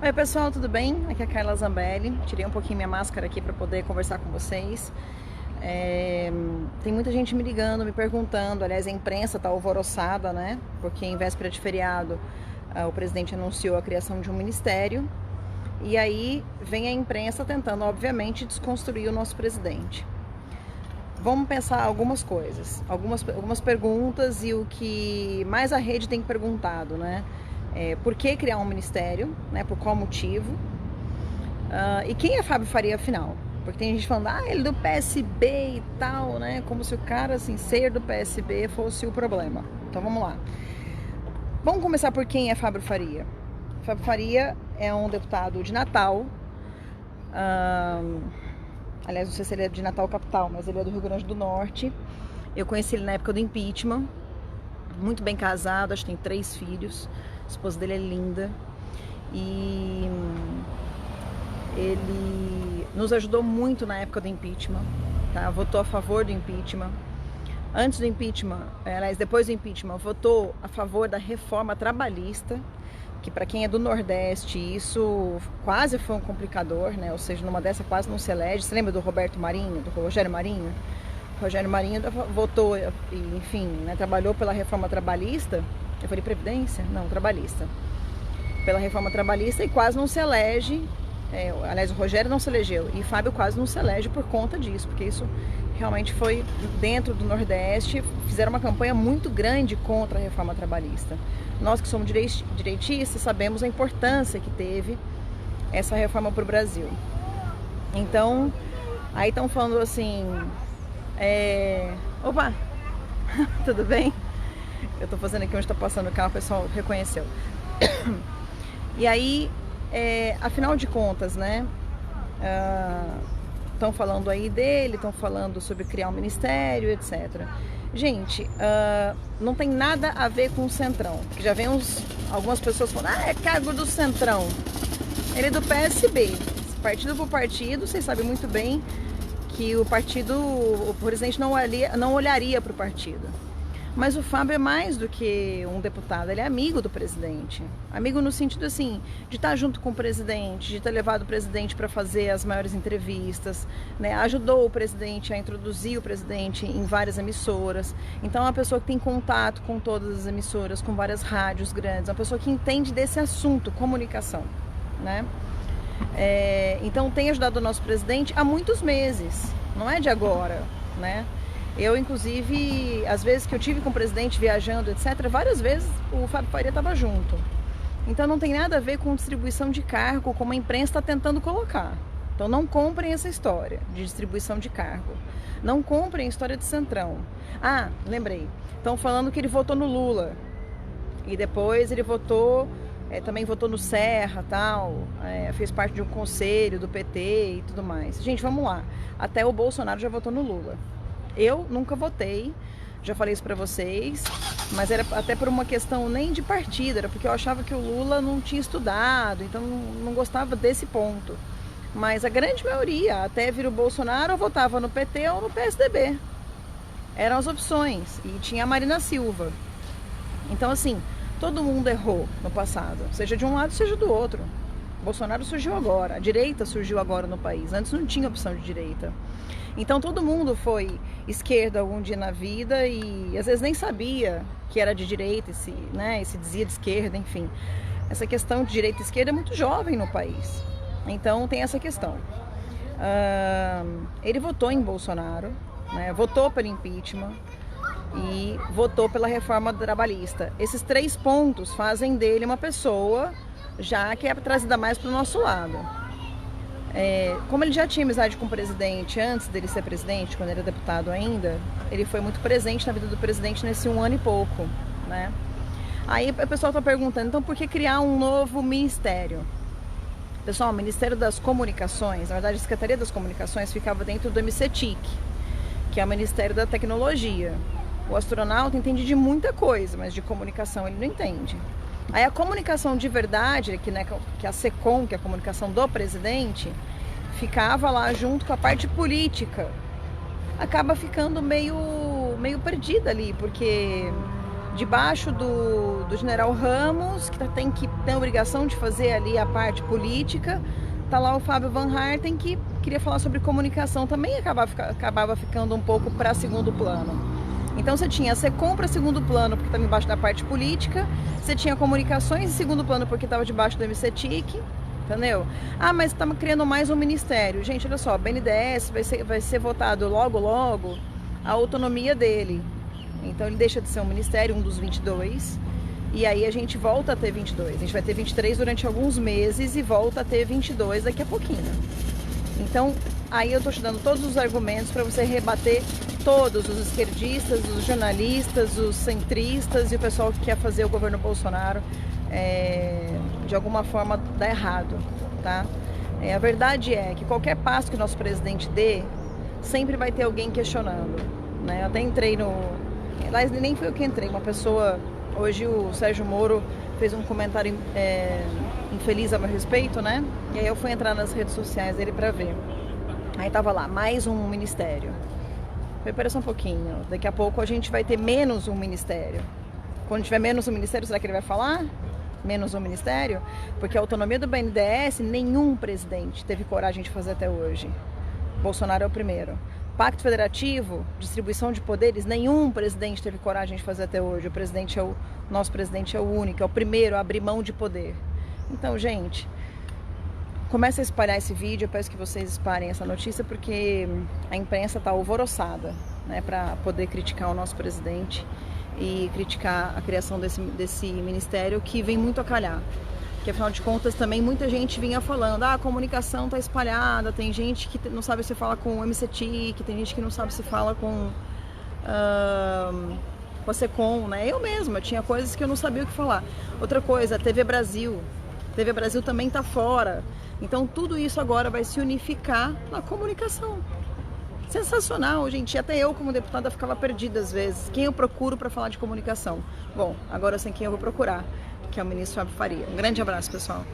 Oi pessoal, tudo bem? Aqui é a Carla Zambelli. Tirei um pouquinho minha máscara aqui para poder conversar com vocês. Tem muita gente me ligando, me perguntando. Aliás, a imprensa está alvoroçada, né? Porque em véspera de feriado o presidente anunciou a criação de um ministério. E aí vem a imprensa tentando, obviamente, desconstruir o nosso presidente. Vamos pensar algumas coisas, algumas perguntas e o que mais a rede tem perguntado, né? Por que criar um ministério, né? Por qual motivo? E quem é Fábio Faria, afinal? Porque tem gente falando, ele é do PSB e tal, né? Como se o cara, assim, ser do PSB fosse o problema. Então vamos lá. Vamos começar por quem é Fábio Faria. Fábio Faria é um deputado de Natal. Aliás, não sei se ele é de Natal capital, mas ele é do Rio Grande do Norte. Eu conheci ele na época do impeachment. Muito bem casado, acho que tem 3 filhos. A esposa dele é linda. E ele nos ajudou muito na época do impeachment, tá? Votou a favor do impeachment. Antes do impeachment, aliás, depois do impeachment, votou a favor da reforma trabalhista, que para quem é do Nordeste, isso quase foi um complicador, né? Ou seja, numa dessa quase não se elege. Você lembra do Roberto Marinho, do Rogério Marinho? O Rogério Marinho votou, enfim, né, trabalhou pela reforma trabalhista. Eu falei previdência? Não, trabalhista. Pela reforma trabalhista e quase não se elege. Aliás, o Rogério não se elegeu e Fábio quase não se elege por conta disso, porque isso realmente foi dentro do Nordeste. Fizeram uma campanha muito grande contra a reforma trabalhista. Nós que somos direitistas sabemos a importância que teve essa reforma para o Brasil. Então, aí estão falando assim, opa, tudo bem? Eu tô fazendo aqui onde tá passando o carro, o pessoal reconheceu. E aí, afinal de contas, né, estão falando aí dele, estão falando sobre criar um ministério, etc. Gente, não tem nada a ver com o Centrão, porque já vem algumas pessoas falando, é cargo do Centrão. Ele é do PSB, partido por partido, vocês sabem muito bem que o presidente não olharia para o partido. Mas o Fábio é mais do que um deputado, ele é amigo do presidente. Amigo no sentido assim, de estar junto com o presidente, de ter levado o presidente para fazer as maiores entrevistas, né? Ajudou o presidente a introduzir o presidente em várias emissoras. Então é uma pessoa que tem contato com todas as emissoras, com várias rádios grandes, uma pessoa que entende desse assunto, comunicação, né? Então tem ajudado o nosso presidente há muitos meses, não é de agora, né? Eu, inclusive, às vezes que eu tive com o presidente viajando, etc., várias vezes o Fábio Faria estava junto. Então não tem nada a ver com distribuição de cargo, como a imprensa está tentando colocar. Então não comprem essa história de distribuição de cargo. Não comprem a história de Centrão. Lembrei. Estão falando que ele votou no Lula. E depois ele também votou no Serra, tal, fez parte de um conselho do PT e tudo mais. Gente, vamos lá. Até o Bolsonaro já votou no Lula. Eu nunca votei, já falei isso pra vocês, mas era até por uma questão nem de partido, era porque eu achava que o Lula não tinha estudado, então não gostava desse ponto. Mas a grande maioria, até vir o Bolsonaro, votava no PT ou no PSDB. Eram as opções, e tinha a Marina Silva. Então assim, todo mundo errou no passado, seja de um lado, seja do outro. O Bolsonaro surgiu agora, a direita surgiu agora no país, antes não tinha opção de direita. Então todo mundo foi esquerda algum dia na vida e às vezes nem sabia que era de direita, se dizia de esquerda, enfim. Essa questão de direita e esquerda é muito jovem no país. Então tem essa questão. Ele votou em Bolsonaro, né, votou pelo impeachment e votou pela reforma trabalhista. Esses 3 pontos fazem dele uma pessoa já que é trazida mais para o nosso lado. Como ele já tinha amizade com o presidente antes dele ser presidente, quando ele era deputado ainda, ele foi muito presente na vida do presidente nesse 1 ano e pouco, né? Aí o pessoal está perguntando, então por que criar um novo ministério? Pessoal, o Ministério das Comunicações, na verdade a Secretaria das Comunicações ficava dentro do MCTIC, que é o Ministério da Tecnologia. O astronauta entende de muita coisa, mas de comunicação ele não entende. Aí a comunicação de verdade, que é a SECOM, que é a comunicação do presidente, ficava lá junto com a parte política. Acaba ficando meio perdida ali, porque Debaixo do general Ramos, que tem a obrigação de fazer ali a parte política, tá lá o Fábio Van Harten, que queria falar sobre comunicação, também acabava ficando um pouco para segundo plano. Então você tinha a SECOM para segundo plano, porque estava embaixo da parte política, você tinha comunicações em segundo plano, porque estava debaixo do MCTIC, entendeu? Ah, mas estamos criando mais um ministério. Gente, olha só, o BNDES vai ser votado logo a autonomia dele. Então ele deixa de ser um ministério, um dos 22, e aí a gente volta a ter 22. A gente vai ter 23 durante alguns meses e volta a ter 22 daqui a pouquinho. Então, aí eu tô te dando todos os argumentos para você rebater todos os esquerdistas, os jornalistas, os centristas e o pessoal que quer fazer o governo Bolsonaro de alguma forma dar errado, tá? A verdade é que qualquer passo que o nosso presidente dê, sempre vai ter alguém questionando, né? Eu até entrei Aliás, nem foi eu que entrei, uma pessoa... Hoje o Sérgio Moro fez um comentário infeliz a meu respeito, né? E aí eu fui entrar nas redes sociais dele pra ver. Aí tava lá, mais um ministério. Falei, pera só um pouquinho, daqui a pouco a gente vai ter menos um ministério. Quando tiver menos um ministério, será que ele vai falar? Menos um ministério? Porque a autonomia do BNDES, nenhum presidente teve coragem de fazer até hoje. Bolsonaro é o primeiro. Pacto Federativo, distribuição de poderes, nenhum presidente teve coragem de fazer até hoje. Nosso presidente é o único, é o primeiro a abrir mão de poder. Então, gente, comece a espalhar esse vídeo, eu peço que vocês espalhem essa notícia, porque a imprensa está alvoroçada, né, para poder criticar o nosso presidente e criticar a criação desse ministério, que vem muito a calhar. Porque afinal de contas também muita gente vinha falando, a comunicação está espalhada, tem gente que não sabe se fala com o MCTIC, tem gente que não sabe se fala com a SECOM, né? Eu mesma tinha coisas que eu não sabia o que falar. Outra coisa, a TV Brasil também está fora. Então tudo isso agora vai se unificar na comunicação. Sensacional, gente. Até eu, como deputada, ficava perdida às vezes. Quem eu procuro para falar de comunicação? Bom, agora eu sei quem eu vou procurar, que é o ministro Fábio Faria. Um grande abraço, pessoal.